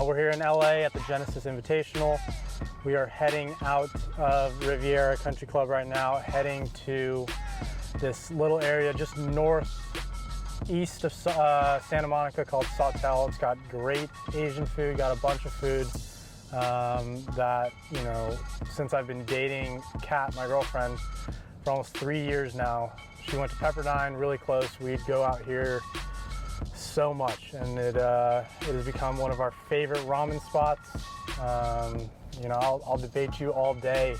We're here in LA at the Genesis Invitational. We are heading out of Riviera Country Club right now, heading to this little area just northeast of Santa Monica called Sawtelle. It's got great Asian food, got a bunch of food that, you know, since I've been dating Kat, my girlfriend, for almost 3 years now. She went to Pepperdine, really close. We'd go out here so much, and it has become one of our favorite ramen spots. You know, I'll debate you all day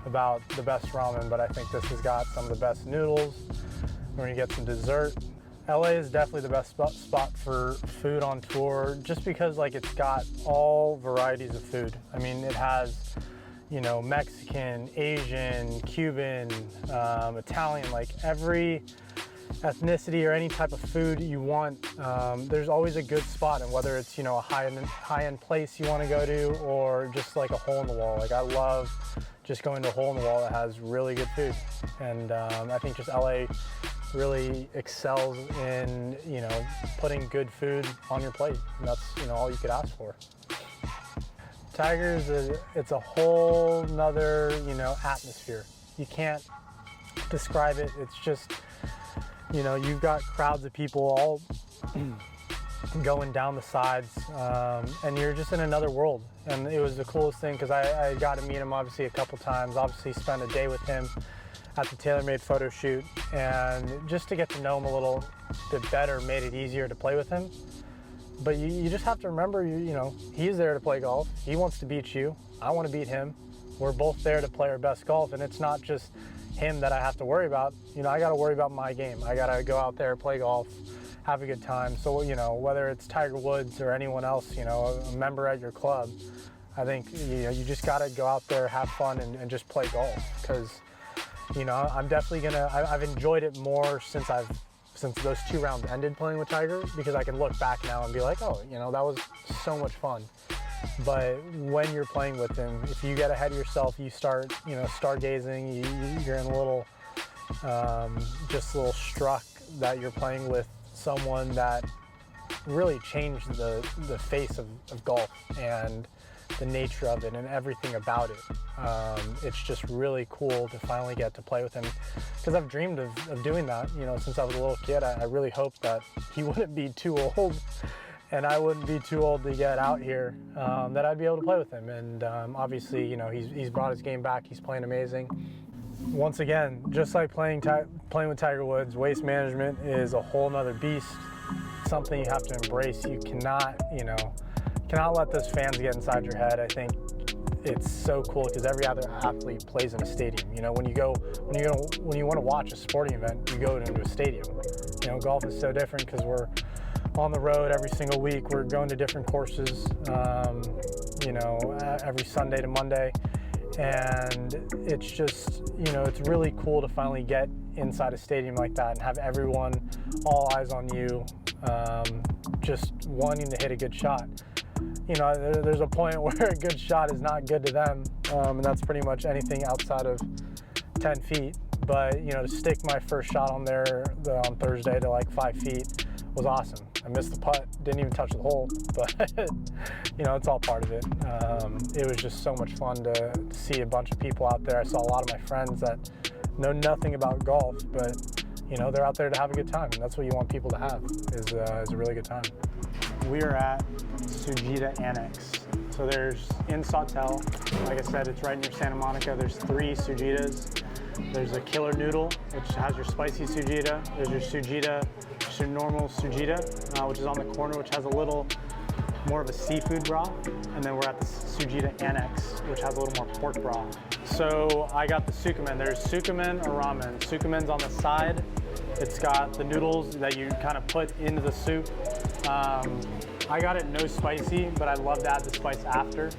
about the best ramen, but I think this has got some of the best noodles. We're gonna get some dessert. LA is definitely the best spot for food on tour, just because like it's got all varieties of food. I mean, it has, you know, Mexican, Asian, Cuban, Italian, like every ethnicity or any type of food you want. There's always a good spot, and whether it's, you know, a high-end place you want to go to or just like a hole in the wall. Like I love just going to a hole in the wall that has really good food, and I think just LA really excels in, you know, putting good food on your plate, and that's, you know, all you could ask for. Tigers, it's a whole nother, you know, atmosphere. You can't describe it. It's just, you know, you've got crowds of people all going down the sides, and you're just in another world. And it was the coolest thing because I got to meet him obviously a couple times, obviously spent a day with him at the TaylorMade photo shoot, and just to get to know him a little bit better made it easier to play with him. But you just have to remember, you know, he's there to play golf. He wants to beat you. I want to beat him. We're both there to play our best golf, and it's not just him that I have to worry about. You know, I got to worry about my game. I got to go out there, play golf, have a good time. So, you know, whether it's Tiger Woods or anyone else, you know, a member at your club, I think, you know, you just got to go out there, have fun, and just play golf. Because, you know, I'm definitely gonna, I've enjoyed it more since those 2 rounds ended playing with Tiger, because I can look back now and be like, oh, you know, that was so much fun. But when you're playing with him, if you get ahead of yourself, you start, you know, stargazing, you're in a little, just a little struck that you're playing with someone that really changed the face of golf and the nature of it and everything about it. It's just really cool to finally get to play with him, because I've dreamed of doing that, you know, since I was a little kid. I really hoped that he wouldn't be too old and I wouldn't be too old to get out here, that I'd be able to play with him. And obviously, you know, he's brought his game back. He's playing amazing. Once again, just like playing with Tiger Woods, waste management is a whole nother beast. It's something you have to embrace. You cannot, you know, cannot let those fans get inside your head. I think it's so cool because every other athlete plays in a stadium. You know, when you want to watch a sporting event, you go into a stadium. You know, golf is so different because we're on the road every single week. We're going to different courses, you know, every Sunday to Monday. And it's just, you know, it's really cool to finally get inside a stadium like that and have everyone, all eyes on you, just wanting to hit a good shot. You know, there's a point where a good shot is not good to them, and that's pretty much anything outside of 10 feet. But, you know, to stick my first shot on there on Thursday to like 5 feet was awesome. I missed the putt, didn't even touch the hole, but, you know, it's all part of it. It was just so much fun to see a bunch of people out there. I saw a lot of my friends that know nothing about golf, but, you know, they're out there to have a good time, and that's what you want people to have, is a really good time. We are at Sujita Annex. So there's in Sawtelle, like I said, it's right near Santa Monica. There's 3 Sujitas. There's a killer noodle, which has your spicy Sujita. There's your Sujita, just your normal Sujita, which is on the corner, which has a little more of a seafood broth. And then we're at the Sujita Annex, which has a little more pork broth. So I got the sukumen. There's sukumen or ramen. Sukumen's on the side. It's got the noodles that you kind of put into the soup. I got it no spicy, but I love to add the spice after.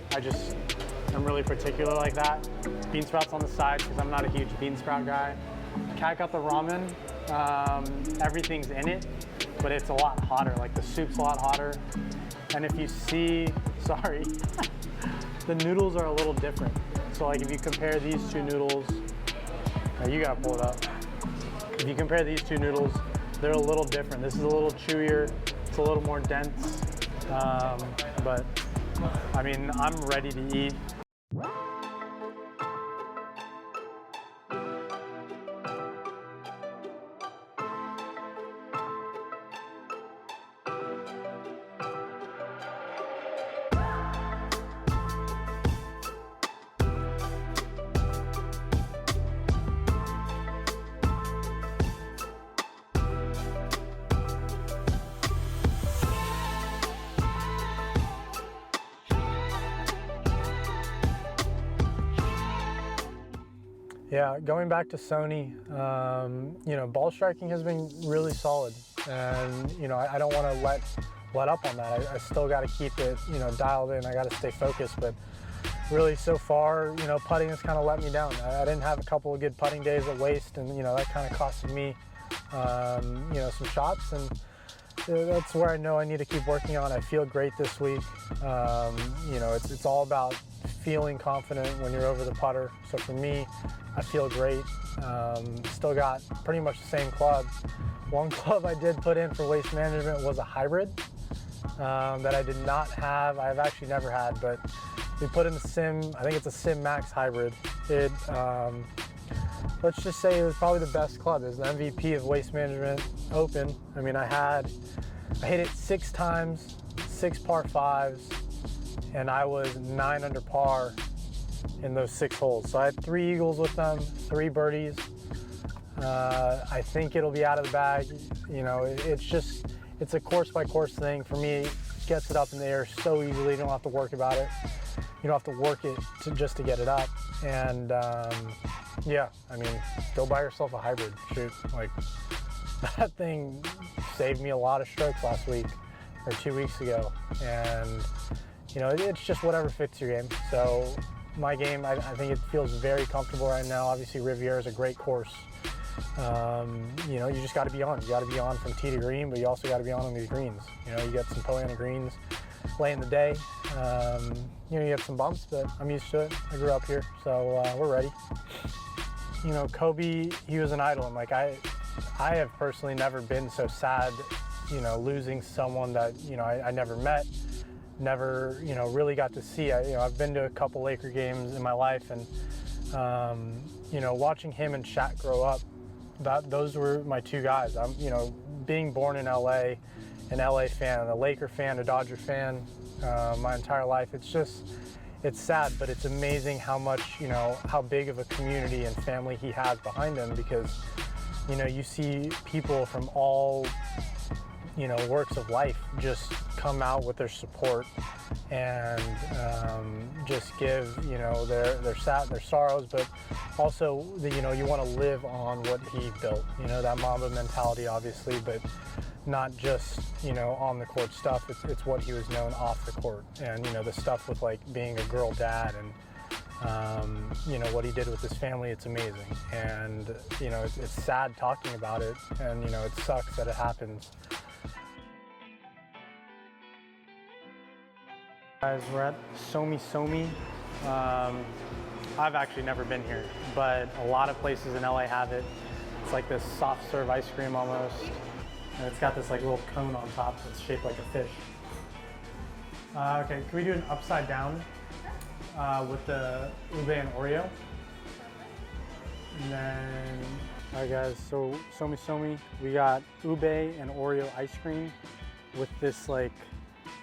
I'm really particular like that. Bean sprouts on the side because I'm not a huge bean sprout guy. Cat got the ramen. Everything's in it, but it's a lot hotter. Like the soup's a lot hotter. And if you see, sorry, the noodles are a little different. So like if you compare these 2 noodles, you gotta pull it up. If you compare these 2 noodles, they're a little different. This is a little chewier, it's a little more dense, but I mean, I'm ready to eat. Yeah, going back to Sony, you know, ball striking has been really solid, and you know, I don't want to let up on that. I still got to keep it, you know, dialed in. I got to stay focused, but really so far, you know, putting has kind of let me down. I didn't have a couple of good putting days at Waste, and you know, that kind of costed me, you know, some shots, and that's where I know I need to keep working on. I feel great this week. You know, it's all about feeling confident when you're over the putter. So for me, I feel great. Still got pretty much the same club. One club I did put in for Waste Management was a hybrid that I did not have. I've actually never had, but we put in the Sim, I think it's a Sim Max hybrid. It, let's just say it was probably the best club. It was the MVP of Waste Management Open. I mean, I hit it 6 times, 6 par 5s, and I was 9 under par in those 6 holes. So I had 3 eagles with them, 3 birdies. I think it'll be out of the bag. You know, it's a course by course thing. For me, it gets it up in the air so easily. You don't have to work about it. You don't have to work it just to get it up. And yeah, I mean, go buy yourself a hybrid. Shoot, like that thing saved me a lot of strokes last week or 2 weeks ago. And you know, it's just whatever fits your game. So my game, I think it feels very comfortable right now. Obviously, Riviera is a great course. You know, you just got to be on. You got to be on from tee to green, but you also got to be on these greens. You know, you got some Poana greens late in the day. You know, you have some bumps, but I'm used to it. I grew up here, so we're ready. You know, Kobe, he was an idol, and like I have personally never been so sad, you know, losing someone that, you know, I never met. Never, you know, really got to see. You know, I've been to a couple Laker games in my life, and you know, watching him and Shaq grow up, those were my 2 guys. I'm, you know, being born in LA, an LA fan, a Laker fan, a Dodger fan, my entire life. It's sad, but it's amazing how much, you know, how big of a community and family he has behind him, because, you know, you see people from all, you know, works of life just come out with their support and just give, you know, their sorrows, but also, you know, you want to live on what he built. You know, that Mamba mentality, obviously, but not just, you know, on the court stuff. It's what he was known off the court, and you know, the stuff with like being a girl dad and you know, what he did with his family. It's amazing, and you know, it's sad talking about it, and you know, it sucks that it happens. Guys, we're at Somi. I've actually never been here, but a lot of places in LA have it. It's like this soft serve ice cream almost. And it's got this like little cone on top that's shaped like a fish. Okay, can we do an upside down with the ube and Oreo? And then, all right guys, so Somi, we got ube and Oreo ice cream with this like,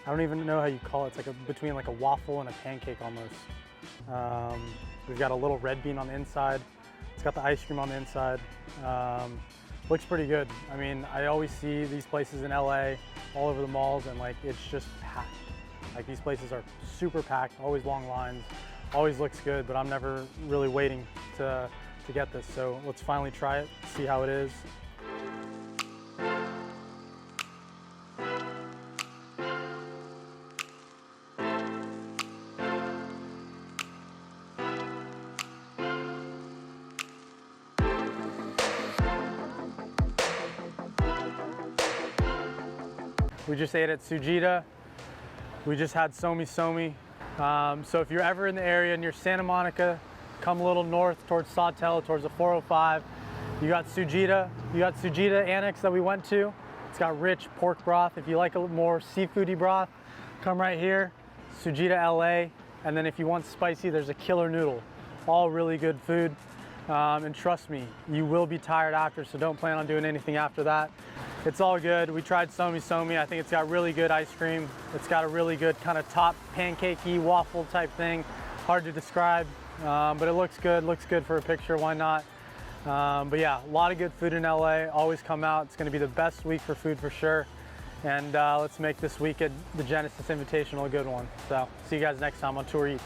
I don't even know how you call it. It's like between like a waffle and a pancake almost. We've got a little red bean on the inside. It's got the ice cream on the inside. Looks pretty good. I mean, I always see these places in LA, all over the malls, and like it's just packed. Like these places are super packed, always long lines, always looks good, but I'm never really waiting to get this. So let's finally try it, see how it is. We just ate at Sujita. We just had Somi. So if you're ever in the area near Santa Monica, come a little north towards Sawtell, towards the 405. You got Sujita. You got Sujita Annex that we went to. It's got rich pork broth. If you like a little more seafoody broth, come right here. Sujita LA, and then if you want spicy, there's a killer noodle. All really good food. And trust me, you will be tired after, so don't plan on doing anything after that. It's all good. We tried Somi Somi. I think it's got really good ice cream. It's got a really good kind of top pancakey waffle type thing. Hard to describe, but it looks good for a picture, why not? But yeah, a lot of good food in LA. Always come out. It's gonna be the best week for food for sure. And let's make this week at the Genesis Invitational a good one. So see you guys next time on Tour Eats.